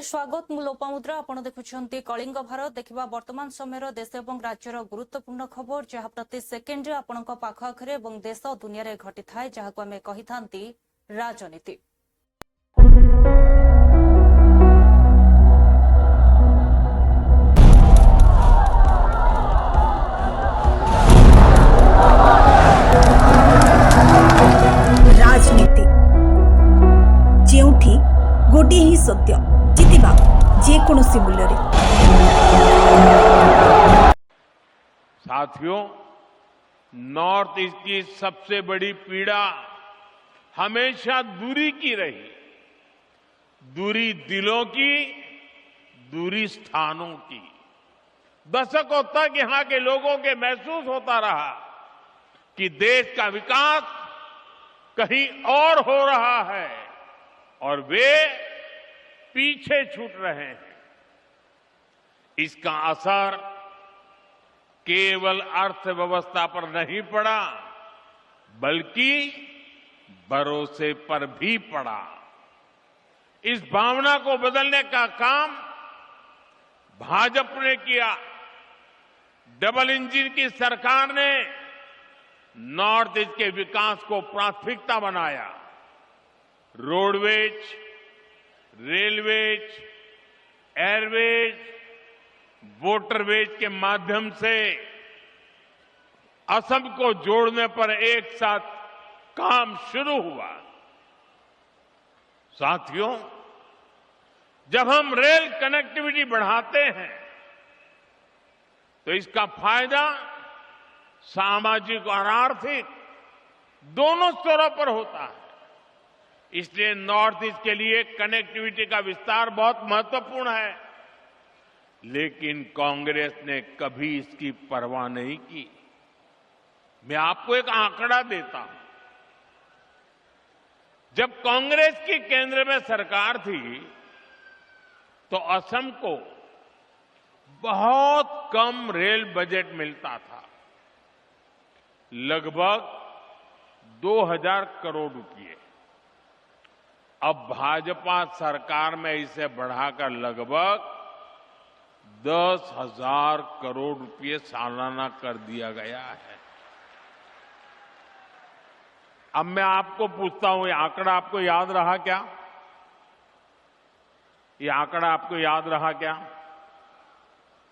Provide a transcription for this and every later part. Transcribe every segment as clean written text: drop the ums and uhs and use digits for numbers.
स्वागत मु लोपामुद्रा आपण देखुछन्ती कलिंग भारत देखिबा वर्तमान समय देश एवं राज्यर गुरुत्वपूर्ण खबर जहाँ प्रति सेकेंड आपणक पाख आखरे एवं देश दुनिया रे घटी थाए जहाको आमे कहिथांती राजनीति। राजनीति जेउठी गोटे ही सत्य जितिबा जेकोसी मूल्य रे। साथियों, नॉर्थ ईस्ट की सबसे बड़ी पीड़ा हमेशा दूरी की रही। दूरी दिलों की, दूरी स्थानों की। दशकों तक यहां के लोगों के महसूस होता रहा कि देश का विकास कहीं और हो रहा है और वे पीछे छूट रहे हैं। इसका असर केवल अर्थव्यवस्था पर नहीं पड़ा, बल्कि भरोसे पर भी पड़ा। इस भावना को बदलने का काम भाजपा ने किया। डबल इंजन की सरकार ने नॉर्थ ईस्ट के विकास को प्राथमिकता बनाया। रोडवेज, रेलवेज, एयरवेज, वाटरवेज के माध्यम से असम को जोड़ने पर एक साथ काम शुरू हुआ। साथियों, जब हम रेल कनेक्टिविटी बढ़ाते हैं तो इसका फायदा सामाजिक और आर्थिक दोनों स्तरों पर होता है। इसलिए नॉर्थ ईस्ट के लिए कनेक्टिविटी का विस्तार बहुत महत्वपूर्ण है। लेकिन कांग्रेस ने कभी इसकी परवाह नहीं की। मैं आपको एक आंकड़ा देता हूं। जब कांग्रेस की केंद्र में सरकार थी तो असम को बहुत कम रेल बजट मिलता था, लगभग 2000 करोड़ रुपए। अब भाजपा सरकार में इसे बढ़ाकर लगभग 10,000 करोड़ रुपए सालाना कर दिया गया है। अब मैं आपको पूछता हूं, ये आंकड़ा आपको याद रहा क्या? ये आंकड़ा आपको याद रहा क्या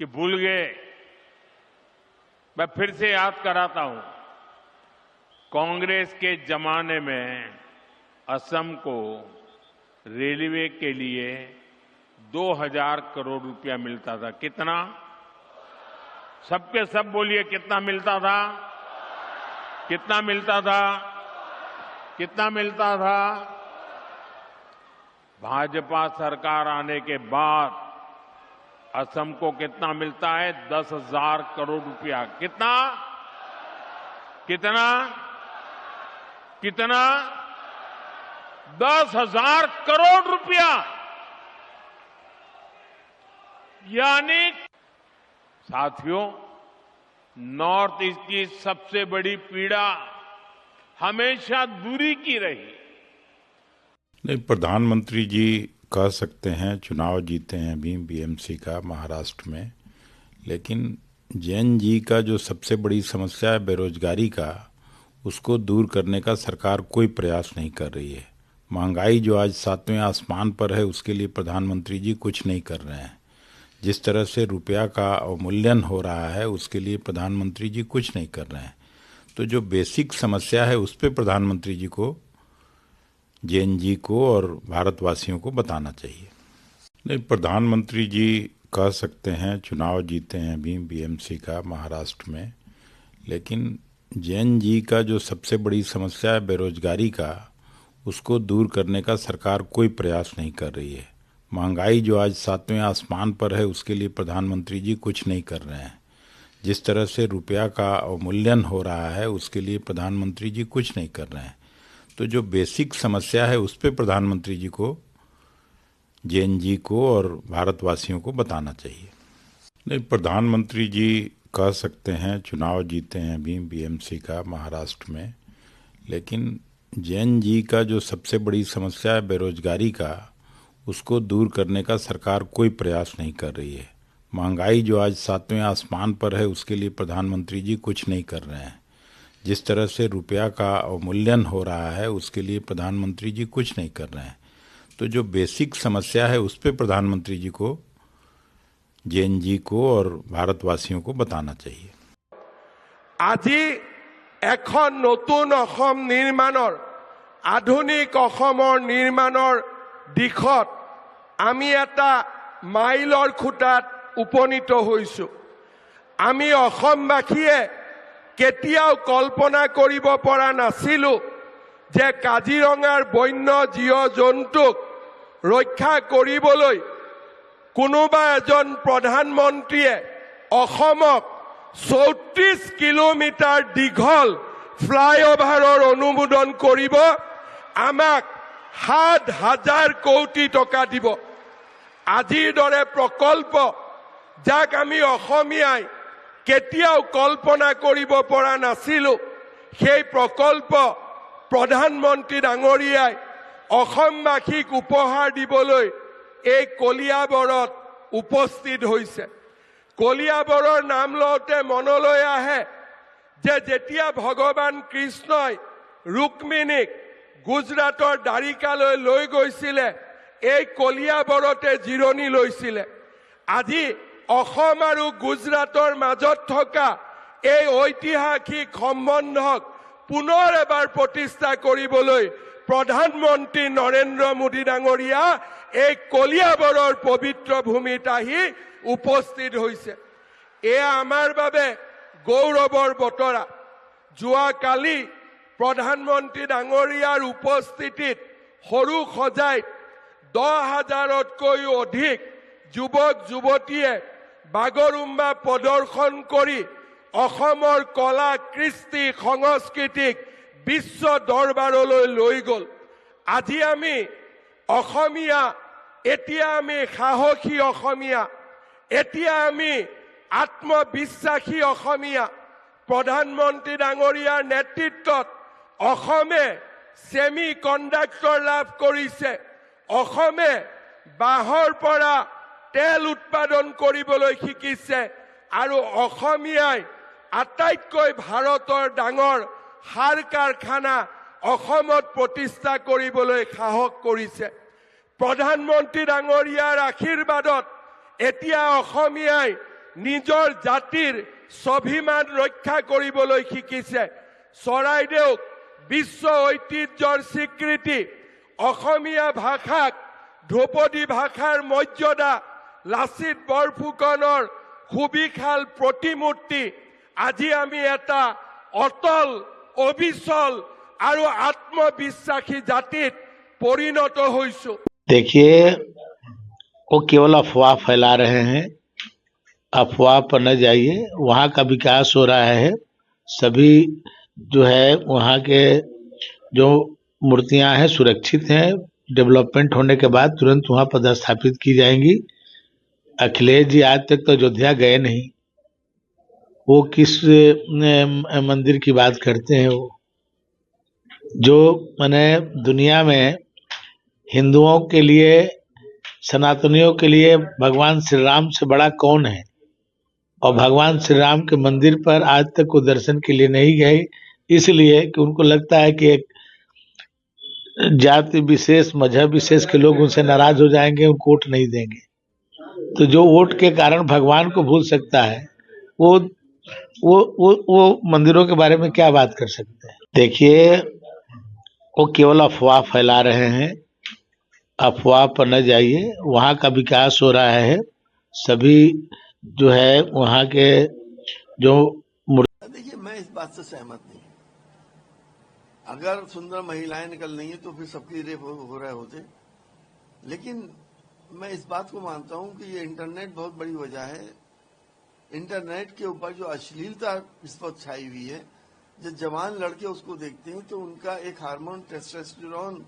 कि भूल गए? मैं फिर से याद कराता हूं। कांग्रेस के जमाने में असम को रेलवे के लिए 2000 करोड़ रुपया मिलता था। कितना? सबके सब बोलिए, कितना मिलता था? कितना मिलता था? कितना मिलता था? भाजपा सरकार आने के बाद असम को कितना मिलता है? 10,000 करोड़ रुपया। कितना? कितना? कितना? 10,000 करोड़ रुपया। यानी साथियों, नॉर्थ ईस्ट की सबसे बड़ी पीड़ा हमेशा दूरी की रही। नहीं, प्रधानमंत्री जी कह सकते हैं चुनाव जीते हैं अभी बीएमसी का महाराष्ट्र में, लेकिन जैन जी का जो सबसे बड़ी समस्या है बेरोजगारी का, उसको दूर करने का सरकार कोई प्रयास नहीं कर रही है। महंगाई जो आज 7वें आसमान पर है, उसके लिए प्रधानमंत्री जी कुछ नहीं कर रहे हैं। जिस तरह से रुपया का अवमूल्यन हो रहा है, उसके लिए प्रधानमंत्री जी कुछ नहीं कर रहे हैं। तो जो बेसिक समस्या है उस पर प्रधानमंत्री जी को, जैन जी को और भारतवासियों को बताना चाहिए। नहीं, प्रधानमंत्री जी कह सकते हैं चुनाव जीते हैं अभी बीएमसी का महाराष्ट्र में, लेकिन जैन जी का जो सबसे बड़ी समस्या है बेरोजगारी का, उसको दूर करने का सरकार कोई प्रयास नहीं कर रही है। महंगाई जो आज 7वें आसमान पर है, उसके लिए प्रधानमंत्री जी कुछ नहीं कर रहे हैं। जिस तरह से रुपया का अवमूल्यन हो रहा है, उसके लिए प्रधानमंत्री जी कुछ नहीं कर रहे हैं। तो जो बेसिक समस्या है उस पर प्रधानमंत्री जी को, जैन जी को और भारतवासियों को बताना चाहिए। नहीं, प्रधानमंत्री जी कह सकते हैं चुनाव जीते हैं अभी बीएमसी का महाराष्ट्र में, लेकिन जैन जी का जो सबसे बड़ी समस्या है बेरोजगारी का, उसको दूर करने का सरकार कोई प्रयास नहीं कर रही है। महंगाई जो आज 7वें आसमान पर है, उसके लिए प्रधानमंत्री जी कुछ नहीं कर रहे हैं। जिस तरह से रुपया का अवमूल्यन हो रहा है, उसके लिए प्रधानमंत्री जी कुछ नहीं कर रहे हैं। तो जो बेसिक समस्या है, उस पर प्रधानमंत्री जी को, जैन जी को और भारतवासियों को बताना चाहिए। আজি এখন নতুন অসম নিৰ্মাণৰ আধুনিক অসমৰ নিৰ্মাণৰ দিশত আমি এটা মাইলৰ খুঁটাত উপনীত হৈছো। আমি অসমবাসীয়ে কেতিয়াও কল্পনা কৰিব পৰা নাছিলো যে কাজিৰঙাৰ বন্য জীৱ জন্তুক ৰক্ষা কৰিবলৈ কোনোবা এজন প্ৰধানমন্ত্ৰীয়ে অসমক 34 কিলোমিটাৰ দীঘল ফ্লাইঅভাৰৰ অনুমোদন কৰিব, আমাক 7,000 কোটি টকা দিব। আজিৰ দৰে প্ৰকল্প যাক আমি অসমীয়াই কেতিয়াও কল্পনা কৰিব পৰা নাছিলো, সেই প্ৰকল্প প্ৰধানমন্ত্ৰী ডাঙৰীয়াই অসমবাসীক উপহাৰ দিবলৈ এই কলিয়াবৰত উপস্থিত হৈছে। কলিয়াবৰৰ নাম লওঁতে মনলৈ আহে যে যেতিয়া ভগৱান কৃষ্ণই ৰুক্মিণীক গুজৰাটৰ দ্বাৰিকালৈ লৈ গৈছিলে, এই কলিয়াবৰতে জিৰণি লৈছিলে। আজি অসম আৰু গুজৰাটৰ মাজত থকা এই ঐতিহাসিক সম্বন্ধক পুনৰ এবাৰ প্ৰতিষ্ঠা কৰিবলৈ প্ৰধানমন্ত্ৰী নৰেন্দ্ৰ মোদী ডাঙৰীয়া এই কলিয়াবৰৰ পবিত্ৰ ভূমিত আহি উপস্থিত হৈছে। এয়া আমাৰ বাবে গৌৰৱৰ বতৰা। যোৱাকালি প্ৰধানমন্ত্ৰী ডাঙৰীয়াৰ উপস্থিতিত সৰু সজাইত 10,000তকৈও অধিক যুৱক যুৱতীয়ে বাগৰুম্বা প্ৰদৰ্শন কৰি অসমৰ কলা কৃষ্টি সংস্কৃতিক বিশ্ব দৰবাৰলৈ লৈ গ'ল। আজি আমি অসমীয়া, এতিয়া আমি সাহসী অসমীয়া, এতিয়া আমি আত্মবিশ্বাসী অসমীয়া। প্ৰধানমন্ত্ৰী ডাঙৰীয়াৰ নেতৃত্বত অসমে ছেমি কণ্ডাক্টৰ লাভ কৰিছে। অসমে বাঁহৰ পৰা তেল উৎপাদন কৰিবলৈ শিকিছে আৰু অসমীয়াই আটাইতকৈ ভাৰতৰ ডাঙৰ সাৰ কাৰখানা অসমত প্ৰতিষ্ঠা কৰিবলৈ সাহস কৰিছে। প্ৰধানমন্ত্ৰী ডাঙৰীয়াৰ আশীৰ্বাদত এতিয়া অসমীয়াই নিজৰ জাতিৰ স্বাভিমান ৰক্ষা কৰিবলৈ শিকিছে। চৰাইদেউক বিশ্ব ঐতিহ্যৰ স্বীকৃতি, অসমীয়া ভাষাক ধ্ৰুপদী ভাষাৰ মৰ্যাদা, লাচিত বৰফুকনৰ সুবিশাল প্ৰতিমূৰ্তি, আজি আমি এটা অটল, অবিচল আৰু আত্মবিশ্বাসী জাতিত পৰিণত হৈছো। देखिए, वो केवल अफवाह फैला रहे हैं। अफवाह पर न जाइए। वहाँ का विकास हो रहा है। सभी जो है वहाँ के जो मूर्तियां हैं सुरक्षित हैं। डेवलपमेंट होने के बाद तुरंत वहाँ पदस्थापित की जाएंगी। अखिलेश जी आज तक तो अयोध्या गए नहीं। वो किस मंदिर की बात करते हैं? वो जो मैंने दुनिया में हिंदुओं के लिए, सनातनियों के लिए भगवान श्री राम से बड़ा कौन है? और भगवान श्री राम के मंदिर पर आज तक वो दर्शन के लिए नहीं गए, इसलिए कि उनको लगता है कि एक जाति विशेष, मजहब विशेष के लोग उनसे नाराज हो जाएंगे, उनको वोट नहीं देंगे। तो जो वोट के कारण भगवान को भूल सकता है, वो मंदिरों के बारे में क्या बात कर सकते हैं? देखिए, वो केवल अफवाह फैला रहे हैं। अफवाह पर न जाइए। वहाँ का विकास हो रहा है। सभी जो है वहाँ के जो देखिए, मैं इस बात से सहमत नहीं। अगर सुंदर महिलाएं निकल रही हैं तो फिर सबके रेप हो रहे होते। लेकिन मैं इस बात को मानता हूं कि ये इंटरनेट बहुत बड़ी वजह है। इंटरनेट के ऊपर जो अश्लीलता इस पर छाई हुई है, जब जवान लड़के उसको देखते हैं तो उनका एक हार्मोन टेस्टोस्टेरोन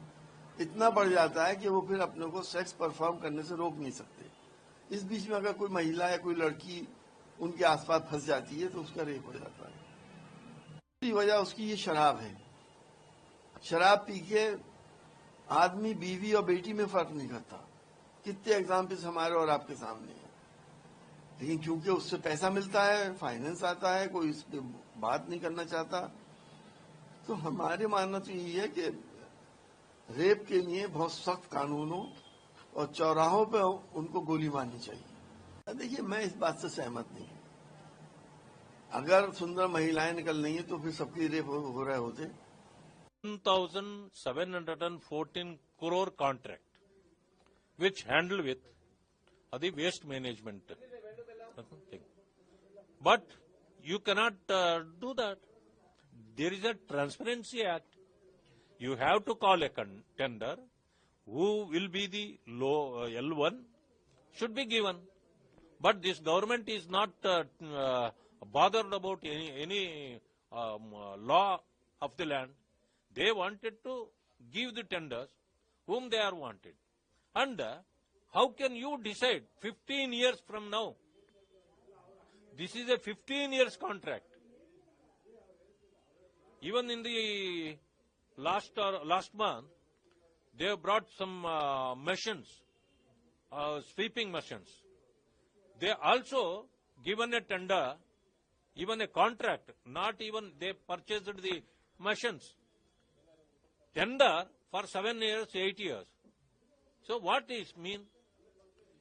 इतना बढ़ जाता है कि वो फिर अपने को सेक्स परफॉर्म करने से रोक नहीं सकते। इस बीच में अगर कोई महिला या कोई लड़की उनके आसपास फंस जाती है तो उसका रेप हो जाता है। दूसरी वजह उसकी ये शराब है। शराब पी के आदमी बीवी और बेटी में फर्क नहीं करता। कितने एग्जाम्पल्स हमारे और आपके सामने हैं। लेकिन क्योंकि उससे पैसा मिलता है, फाइनेंस आता है, कोई इस पे बात नहीं करना चाहता। तो हमारे मानना तो यही है कि रेप के लिए बहुत सख्त कानून हो और चौराहों पे उनको गोली मारनी चाहिए। देखिए, मैं इस बात से सहमत नहीं। अगर सुंदर महिलाएं निकल रही हैं तो फिर सबके रेप हो रहे होते। 1,714 crore contract, which handle with the waste management thing. But you cannot do that. There is a Transparency Act. You have to call a tender. Who will be the low L1 should be given. But this government is not bothered about any law of the land. They wanted to give the tenders whom they are wanted. And how can you decide 15 years from now? This is a 15 years contract. Even in the last month, they have brought some machines, sweeping machines. They also given a tender, even a contract, not even they purchased the machines. Tender for 7 years, 8 years. So what is mean?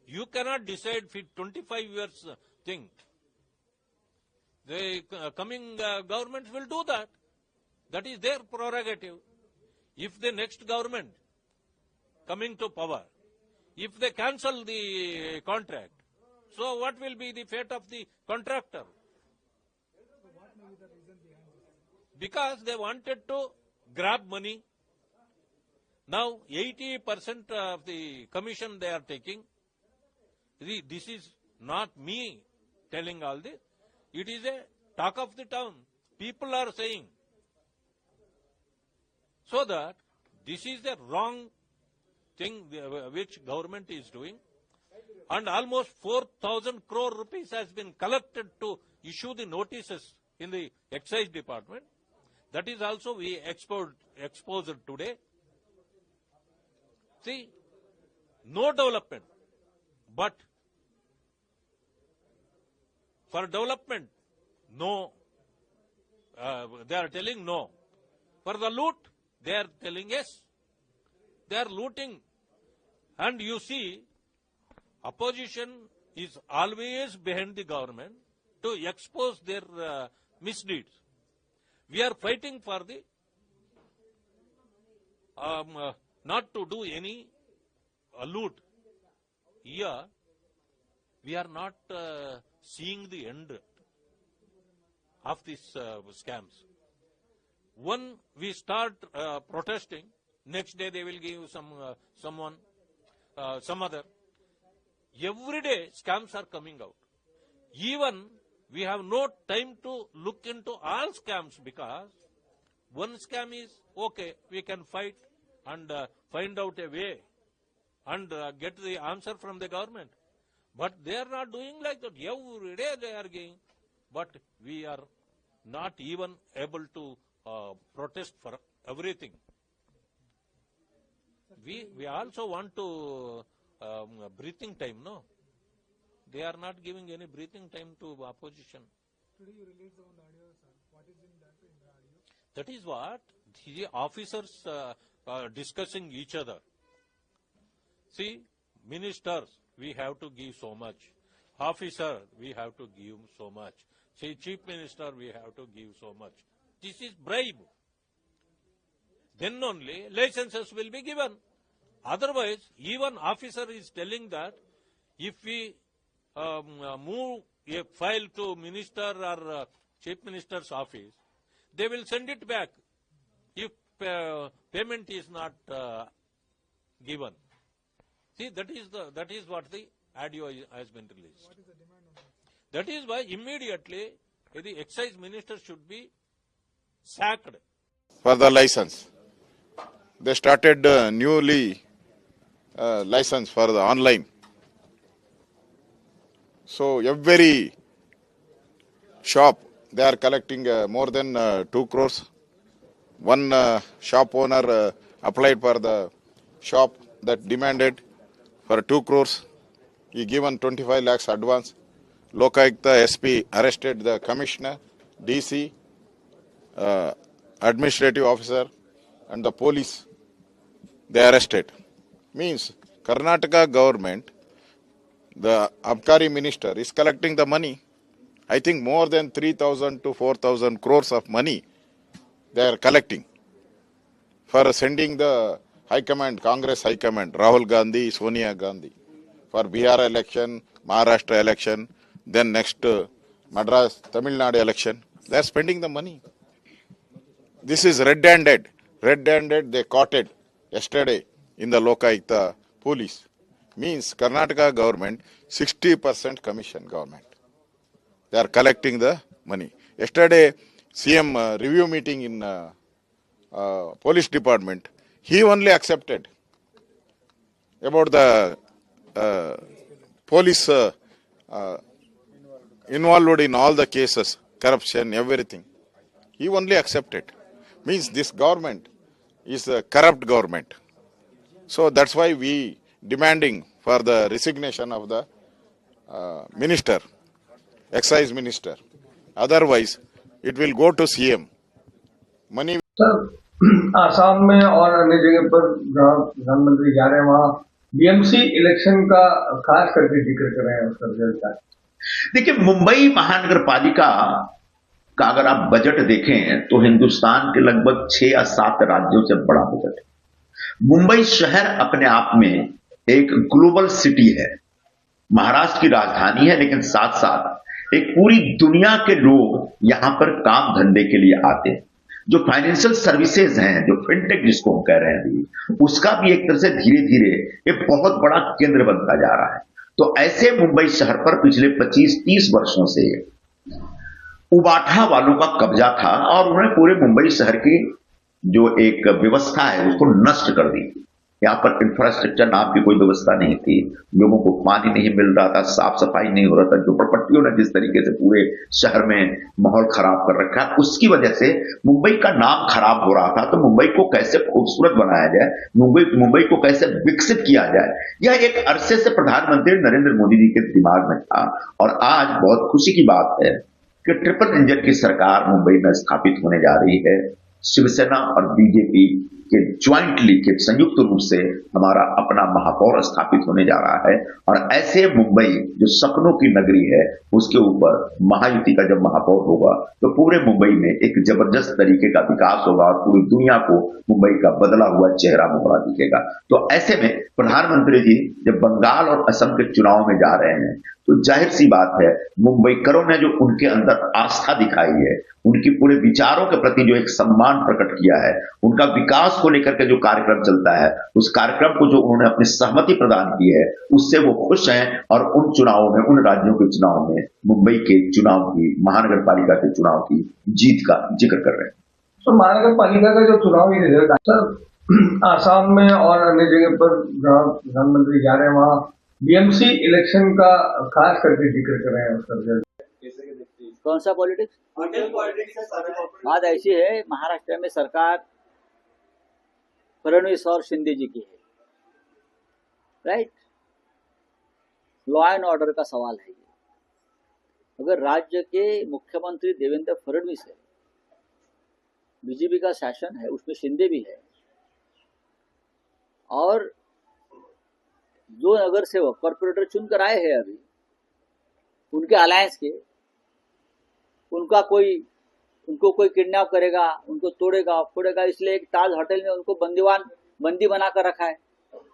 You cannot decide for 25 years thing. The coming governments will do that. That is their prerogative. If the next government coming to power, if they cancel the contract, so what will be the fate of the contractor? Because they wanted to grab money. Now 80% of the commission they are taking. This is not me telling all this. It is a talk of the town. People are saying. So that this is the wrong thing which government is doing. And almost 4,000 crore rupees has been collected to issue the notices in the excise department. That is also we exposed today. See, no development, but for development, no. They are telling no. For the loot, they are telling yes. They are looting. And you see, opposition is always behind the government to expose their misdeeds. We are fighting for the not to do any loot. Here, we are not seeing the end of these scams. When we start protesting, next day they will give some other. Every day scams are coming out. Even we have no time to look into all scams because one scam is okay, we can fight and find out a way and get the answer from the government. But they are not doing like that. Every day they are giving. But we are not even able to protest for everything. We also want to breathing time, no? They are not giving any breathing time to opposition. Today you released on the audio, sir. What is in the audio? That is what the officers discussing each other. See, ministers, we have to give so much. Officer, we have to give so much. See, chief minister, we have to give so much. This is bribe. Then only licenses will be given. Otherwise, even officer is telling that if we move a file to minister or chief minister's office, they will send it back if payment is not given. See, that is what the audio has been released. What is the demand on that? That is why immediately the excise minister should be sacked. For the license, they started newly license for the online. So every shop they are collecting more than 2 crores. One shop owner applied for the shop that demanded for 2 crores. He given 25 lakhs advance. Lokayukta SP arrested the commissioner, DC, administrative officer and the police. They arrested. Means Karnataka government, the Abkari minister is collecting the money. I think more than 3,000 to 4,000 crores of money they are collecting for sending the High Command, Congress High Command, Rahul Gandhi, Sonia Gandhi, for Bihar election, Maharashtra election, then next Madras, Tamil Nadu election. They are spending the money. This is red-handed. Red-handed, they caught it yesterday in the Lokayukta police. Means Karnataka government, 60% commission government. They are collecting the money. Yesterday, CM review meeting in police department, he only accepted about the police involved in all the cases, corruption, everything. He only accepted. Means this government is a corrupt government. So that's why we demanding for the resignation of the minister, excise minister. Otherwise, it will go to CM. Money. Sir, Assam में और अन्य जगह पर जहाँ प्रधानमंत्री जा रहे हैं वहाँ बीएमसी इलेक्शन का खास करके जिक्र कर रहे हैं उसका रिजल्ट का। देखिए, मुंबई महानगर पालिका का अगर आप बजट देखें तो हिंदुस्तान के लगभग 6 या 7 राज्यों से बड़ा बजट है। मुंबई शहर अपने आप में एक ग्लोबल सिटी है, महाराष्ट्र की राजधानी है, लेकिन साथ साथ एक पूरी दुनिया के लोग यहां पर काम धंधे के लिए आते हैं। जो फाइनेंशियल सर्विसेज हैं, जो फिनटेक जिसको हम कह रहे हैं, उसका भी एक तरह से धीरे धीरे एक बहुत बड़ा केंद्र बनता जा रहा है। तो ऐसे मुंबई शहर पर पिछले 25-30 वर्षों से उबाठा वालों का कब्जा था और उन्होंने पूरे मुंबई शहर की जो एक व्यवस्था है उसको नष्ट कर दी। यहाँ पर इंफ्रास्ट्रक्चर नाम की कोई व्यवस्था नहीं थी, लोगों को पानी नहीं मिल रहा था, साफ सफाई नहीं हो रहा था। झोपड़पट्टियों ने जिस तरीके से पूरे शहर में माहौल खराब कर रखा है, उसकी वजह से मुंबई का नाम खराब हो रहा था। तो मुंबई को कैसे खूबसूरत बनाया जाए, मुंबई को कैसे विकसित किया जाए, यह एक अरसे से प्रधानमंत्री नरेंद्र मोदी जी के दिमाग में था। और आज बहुत खुशी की बात है कि ट्रिपल इंजन की सरकार मुंबई में स्थापित होने जा रही है। शिवसेना और बीजेपी के ज्वाइंटली के संयुक्त रूप से हमारा अपना महापौर स्थापित होने जा रहा है। और ऐसे मुंबई जो सपनों की नगरी है, उसके ऊपर महायुति का जब महापौर होगा तो पूरे मुंबई में एक जबरदस्त तरीके का विकास होगा और पूरी दुनिया को मुंबई का बदला हुआ चेहरा मुहरा दिखेगा। तो ऐसे में प्रधानमंत्री जी जब बंगाल और असम के चुनाव में जा रहे हैं तो जाहिर सी बात है मुंबईकरों ने जो उनके अंदर आस्था दिखाई है, उनकी पूरे विचारों के प्रति जो एक सम्मान प्रकट किया है, उनका विकास को लेकर के जो कार्यक्रम चलता है, उस कार्यक्रम को जो उन्होंने अपनी सहमति प्रदान की है, उससे वो खुश हैं। और उन चुनावों में, उन राज्यों के चुनाव में मुंबई के चुनाव की, महानगर पालिका के चुनाव की जीत का जिक्र कर रहे हैं। तो महानगर पालिका का जो चुनावी रिजल्ट सर, आसाम में और अन्य जगह पर जहाँ प्रधानमंत्री जा रहे हैं वहाँ बीएमसी इलेक्शन का खास करके जिक्र कर रहे हैं उसका रिजल्ट। कौन सा पॉलिटिक्स? बात ऐसी है, महाराष्ट्र में सरकार फडणवीस और शिंदे जी की है, राइट। लॉ एंड ऑर्डर का सवाल है ये। अगर राज्य के मुख्यमंत्री देवेंद्र फडणवीस है, बीजेपी का शासन है, उसमें शिंदे भी है, और जो नगर सेवक कॉर्पोरेटर चुनकर आए हैं अभी उनके अलायंस के, उनको कोई किडनैप करेगा, उनको तोड़ेगा फोड़ेगा, इसलिए एक ताज होटल में उनको बंदी बना कर रखा है।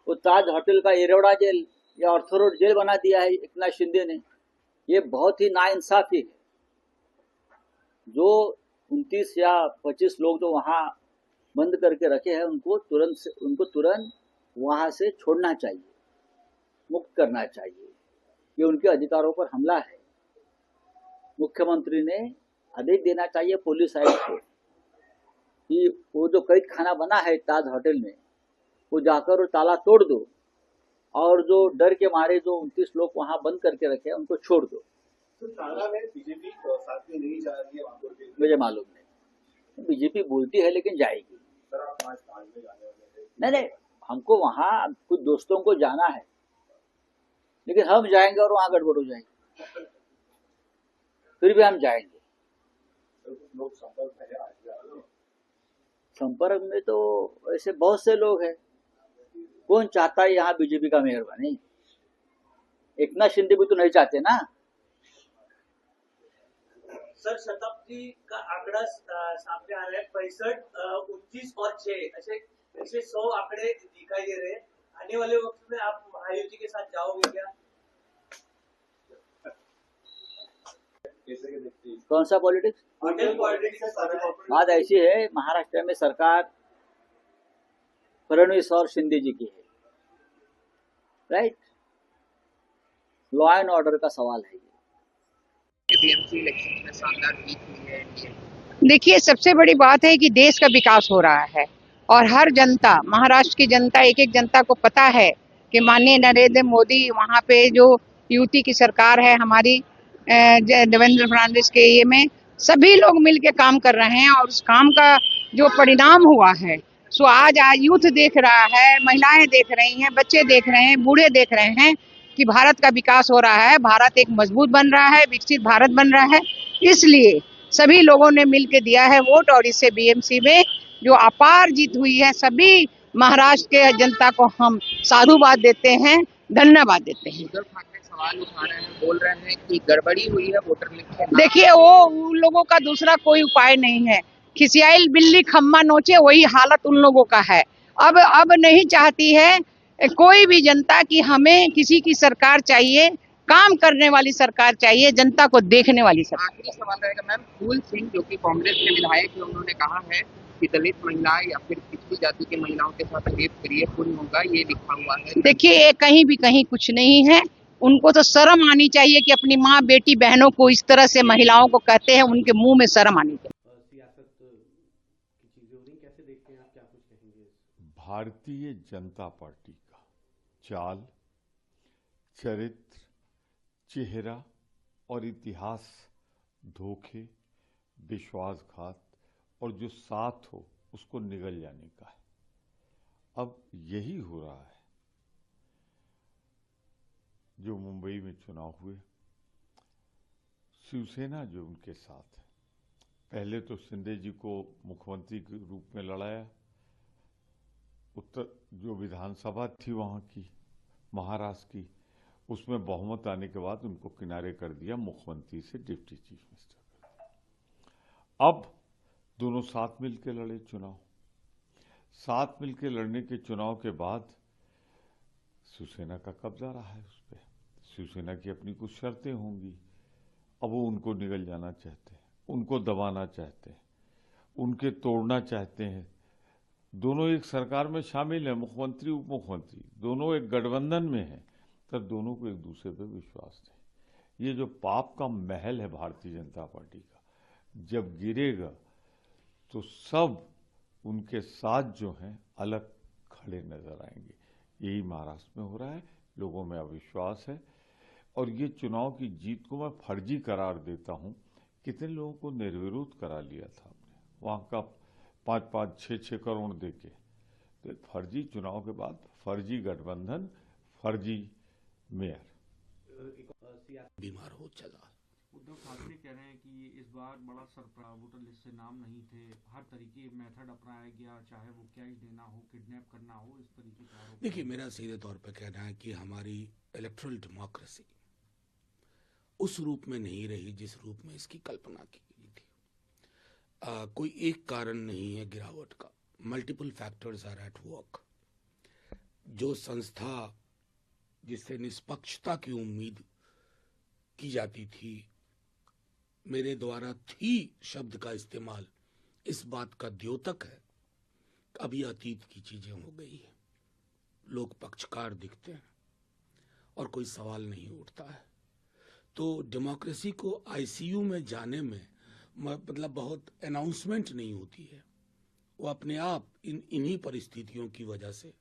वो ताज होटल का एरोडा जेल या ऑर्थोरोड जेल बना दिया है एकनाथ शिंदे ने। ये बहुत ही नाइंसाफी है। जो 29 या 25 लोग जो वहां बंद करके रखे हैं उनको तुरंत वहां से छोड़ना चाहिए, मुक्त करना चाहिए। ये उनके अधिकारों पर हमला है। मुख्यमंत्री ने आदेश देना चाहिए पुलिस आयुक्त को कि वो जो कैद खाना बना है ताज होटल में, वो जाकर वो ताला तोड़ दो और जो डर के मारे जो 29 लोग वहां बंद करके रखे हैं उनको छोड़ दो। तो ताला में बीजेपी साथ में नहीं जा रही है, मुझे मालूम नहीं, बीजेपी बोलती है लेकिन जाएगी। सर, आप 5 में जाने वाले नहीं, हमको वहाँ कुछ दोस्तों को जाना है, लेकिन हम जाएंगे और वहां गड़बड़ हो जाएगी, फिर भी हम जाएंगे। लोग संपर्क में है आज? संपर्क में तो ऐसे बहुत से लोग हैं। कौन चाहता है यहाँ बीजेपी का मेयर बने? एकनाथ शिंदे भी तो नहीं चाहते ना। सर, शताब्दी का आंकड़ा सामने आ रहा है, 65, 29 और 6 ऐसे 100 आंकड़े दिखाई दे रहे हैं। आने वाले वक्त में आप महायुति के साथ जाओगे क्या? कौन सा पॉलिटिक्स? बात ऐसी है, महाराष्ट्र में सरकार फडणवीस और शिंदे जी की है, राइट? लॉ एंड ऑर्डर का सवाल है। बीएमसी इलेक्शन में शानदार जीत हुई है एनडीए। देखिए, सबसे बड़ी बात है कि देश का विकास हो रहा है और हर जनता, महाराष्ट्र की जनता, एक एक जनता को पता है कि माननीय नरेंद्र मोदी वहाँ पे जो यूटी की सरकार है हमारी, देवेंद्र फडणवीस के ये में सभी लोग मिलके काम कर रहे हैं और उस काम का जो परिणाम हुआ है सो आज यूथ देख रहा है, महिलाएं देख रही हैं, बच्चे देख रहे हैं, बूढ़े देख रहे हैं कि भारत का विकास हो रहा है, भारत एक मजबूत बन रहा है, विकसित भारत बन रहा है। इसलिए सभी लोगों ने मिलकर दिया है वोट और इससे बीएमसी में जो अपार जीत हुई है, सभी महाराष्ट्र के जनता को हम साधुवाद देते हैं, धन्यवाद देते हैं। उद्धव ठाकरे सवाल उठा रहे हैं, बोल रहे हैं कि गड़बड़ी हुई है वोटर लिस्ट में। देखिए, वो उन लोगों का दूसरा कोई उपाय नहीं है। खिसियाइल बिल्ली खम्मा नोचे, वही हालत उन लोगों का है। अब नहीं चाहती है कोई भी जनता की हमें किसी की सरकार चाहिए, काम करने वाली सरकार चाहिए, जनता को देखने वाली सरकार। आखिरी सवाल रहेगा मैम, फूल सिंह जो कि कांग्रेस के विधायक है, उन्होंने कहा है कि दलित महिलाएं या फिर पिछड़ी जाति की महिलाओं के साथ रेप करिए पुण्य होगा, ये लिखा हुआ है। देखिए, ये कहीं भी कहीं कुछ नहीं है। उनको तो शर्म आनी चाहिए कि अपनी माँ, बेटी, बहनों को इस तरह से महिलाओं को कहते हैं, उनके मुंह में शर्म आनी चाहिए। भारतीय जनता पार्टी का चाल, चरित्र, चेहरा और इतिहास धोखे, विश्वासघात और जो साथ हो उसको निगल जाने का है। अब यही हो रहा है। जो मुंबई में चुनाव हुए, शिवसेना जो उनके साथ है, पहले तो शिंदे जी को मुख्यमंत्री के रूप में लड़ाया, उत्तर जो विधानसभा थी वहाँ की, महाराष्ट्र की, उसमें बहुमत आने के बाद उनको किनारे कर दिया, मुख्यमंत्री से डिप्टी चीफ मिनिस्टर कर दिया। अब दोनों साथ मिलकर लड़े चुनाव। साथ मिलकर लड़ने के चुनाव के बाद शिवसेना का कब्जा रहा है उस पर। शिवसेना की अपनी कुछ शर्तें होंगी। अब वो उनको निगल जाना चाहते हैं, उनको दबाना चाहते हैं, उनके तोड़ना चाहते हैं। दोनों एक सरकार में शामिल है, मुख्यमंत्री उप मुख्यमंत्री दोनों एक गठबंधन में हैं, तब दोनों को एक दूसरे पर विश्वास नहीं। ये जो पाप का महल है भारतीय जनता पार्टी का, जब गिरेगा तो सब उनके साथ जो हैं अलग खड़े नजर आएंगे। यही महाराष्ट्र में हो रहा है। लोगों में अविश्वास है और ये चुनाव की जीत को मैं फर्जी करार देता हूं। कितने लोगों को निर्विरोध करा लिया था हमने, वहां का 5-5, 6-6 करोड़ देके। तो फर्जी चुनाव के बाद फर्जी गठबंधन, फर्जी मेयर। बीमार हो चला। उद्धव ठाकरे कह रहे हैं कि इस बार बड़ा सरप्राइज, वोटर लिस्ट से नाम नहीं थे, हर तरीके मेथड अपनाया गया, चाहे वो कैश देना हो, किडनैप करना हो, इस तरीके का। देखिए, मेरा सीधे तौर पर कहना है कि हमारी इलेक्टोरल डेमोक्रेसी उस रूप में नहीं रही जिस रूप में इसकी कल्पना की गई थी। कोई एक कारण नहीं है गिरावट का, multiple factors are at work. जो संस्था जिससे निष्पक्षता की उम्मीद की जाती थी, मेरे द्वारा थी शब्द का इस्तेमाल इस बात का द्योतक है। अब ये अतीत की चीजें हो गई है। लोग पक्षकार दिखते हैं और कोई सवाल नहीं उठता है। तो डेमोक्रेसी को आईसीयू में जाने में मतलब बहुत अनाउंसमेंट नहीं होती है। वो अपने आप इन्हीं परिस्थितियों की वजह से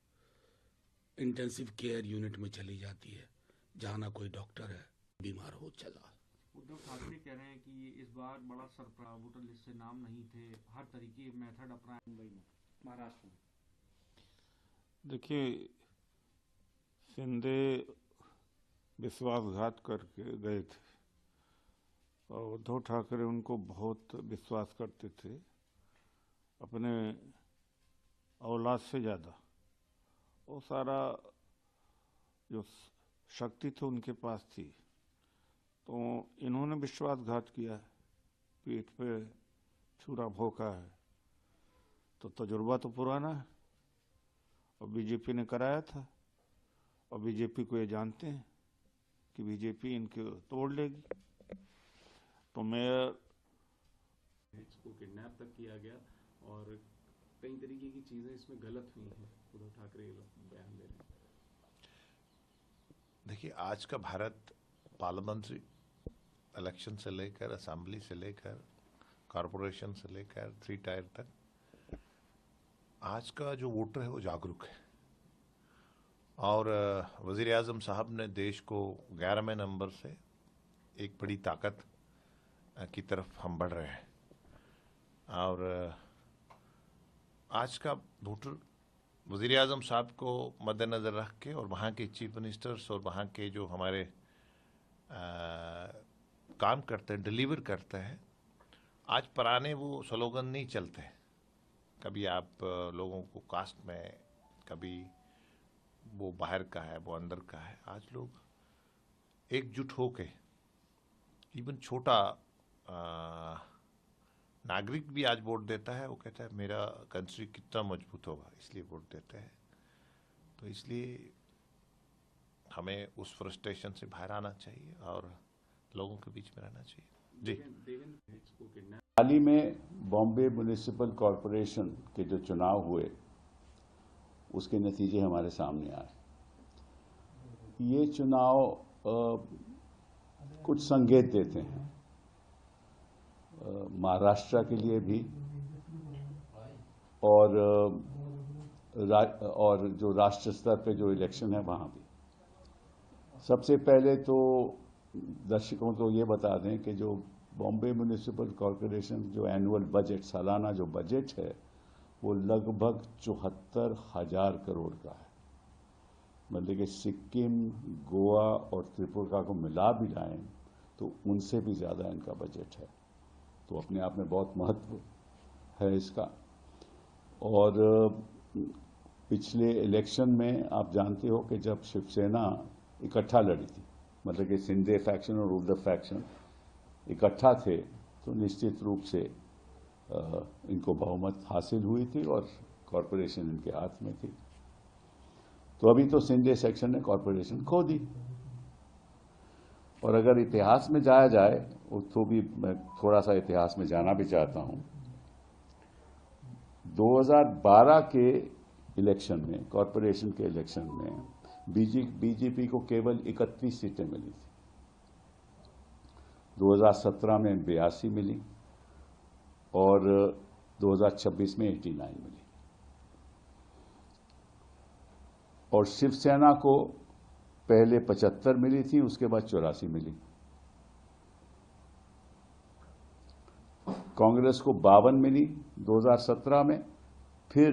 इंटेंसिव केयर यूनिट में चली जाती है, जहां ना कोई डॉक्टर है, बीमार हो चला। उद्धव ठाकरे कह रहे हैं कि इस बार बड़ा सरप्राइज, वोटर लिस्ट से नाम नहीं थे, हर तरीके मेथड अपनाया मुंबई में, महाराष्ट्र में। देखिए, शिंदे विश्वासघात करके गए थे और उद्धव ठाकरे उनको बहुत विश्वास करते थे, अपने औलाद से ज़्यादा। वो सारा जो शक्ति थी उनके पास थी, तो इन्होंने विश्वासघात किया है, पीठ पे छुरा भोंका है। तो तजुर्बा तो पुराना है और बीजेपी ने कराया था, और बीजेपी को ये जानते हैं कि बीजेपी इनके तोड़ लेगी। तो मेयर को किडनैप तक किया गया और कई तरीके की चीजें इसमें गलत हुई हैं, उद्धव ठाकरे बयान दे रहे हैं। देखिए, आज का भारत पार्लियामेंट्री इलेक्शन से लेकर असेंबली से लेकर कॉरपोरेशन से लेकर 3 टायर तक, आज का जो वोटर है वो जागरूक है। और वज़ीर आज़म साहब ने देश को 11वें नंबर से एक बड़ी ताकत की तरफ हम बढ़ रहे हैं। और आज का वोटर वज़ीर आज़म साहब को मद्देनज़र रख के और वहाँ के चीफ मिनिस्टर्स और वहाँ के जो हमारे काम करते हैं, डिलीवर करते हैं, आज पुराने वो स्लोगन नहीं चलते। कभी आप लोगों को कास्ट में, कभी वो बाहर का है, वो अंदर का है। आज लोग एकजुट होके, इवन छोटा नागरिक भी आज वोट देता है। वो कहता है मेरा कंट्री कितना मजबूत होगा, इसलिए वोट देते हैं। तो इसलिए हमें उस फ्रस्ट्रेशन से बाहर आना चाहिए और लोगों के बीच में रहना चाहिए। जी, हाल ही में बॉम्बे म्युनिसिपल कॉरपोरेशन के जो चुनाव हुए, उसके नतीजे हमारे सामने आए। ये चुनाव कुछ संकेत देते हैं महाराष्ट्र के लिए भी, और जो राष्ट्र स्तर पे जो इलेक्शन है वहाँ भी। सबसे पहले तो दर्शकों को ये बता दें कि जो बॉम्बे म्युनिसिपल कॉरपोरेशन जो एनुअल बजट, सालाना जो बजट है, वो लगभग 74,000 करोड़ का है। मतलब कि सिक्किम, गोवा और त्रिपुरा को मिला भी जाएं तो उनसे भी ज़्यादा इनका बजट है। तो अपने आप में बहुत महत्व है इसका। और पिछले इलेक्शन में आप जानते हो कि जब शिवसेना इकट्ठा लड़ी थी, मतलब कि शिंदे फैक्शन और उद्धव फैक्शन इकट्ठा थे, तो निश्चित रूप से इनको बहुमत हासिल हुई थी और कॉरपोरेशन इनके हाथ में थी। तो अभी तो शिंदे सेक्शन ने कॉरपोरेशन खो दी। और अगर इतिहास में जाया जाए, तो भी मैं थोड़ा सा इतिहास में जाना भी चाहता हूं। 2012 के इलेक्शन में, कॉरपोरेशन के इलेक्शन में बीजेपी को केवल 31 सीटें मिली थी। 2017 में 82 मिली और 2026 में 89 मिली। और शिवसेना को पहले 75 मिली थी, उसके बाद 84 मिली। कांग्रेस को 52 मिली 2017 में, फिर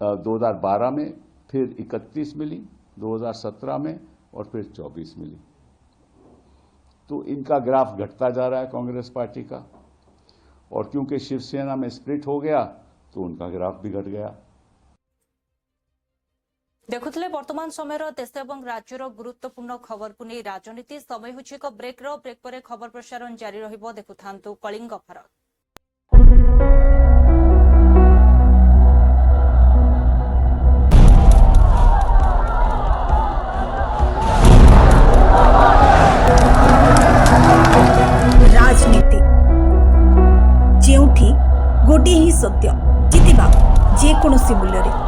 2012 में, फिर 31 मिली 2017 में और फिर 24 मिली। तो इनका ग्राफ घटता जा रहा है कांग्रेस पार्टी का। और क्योंकि शिवसेना में स्प्लिट हो गया तो उनका ग्राफ भी घट गया। देखुले वर्तमान समय देश और राज्यर गुरुत्वपूर्ण खबर को नहीं राजनीति। समय होछि एक ब्रेक पर खबर प्रसारण जारी रहिबो। देखुथांतु कलिंग भारत। राजनीति जेउठी गोटे ही सत्य जितिबा जे कोनोसी मूल्य रे।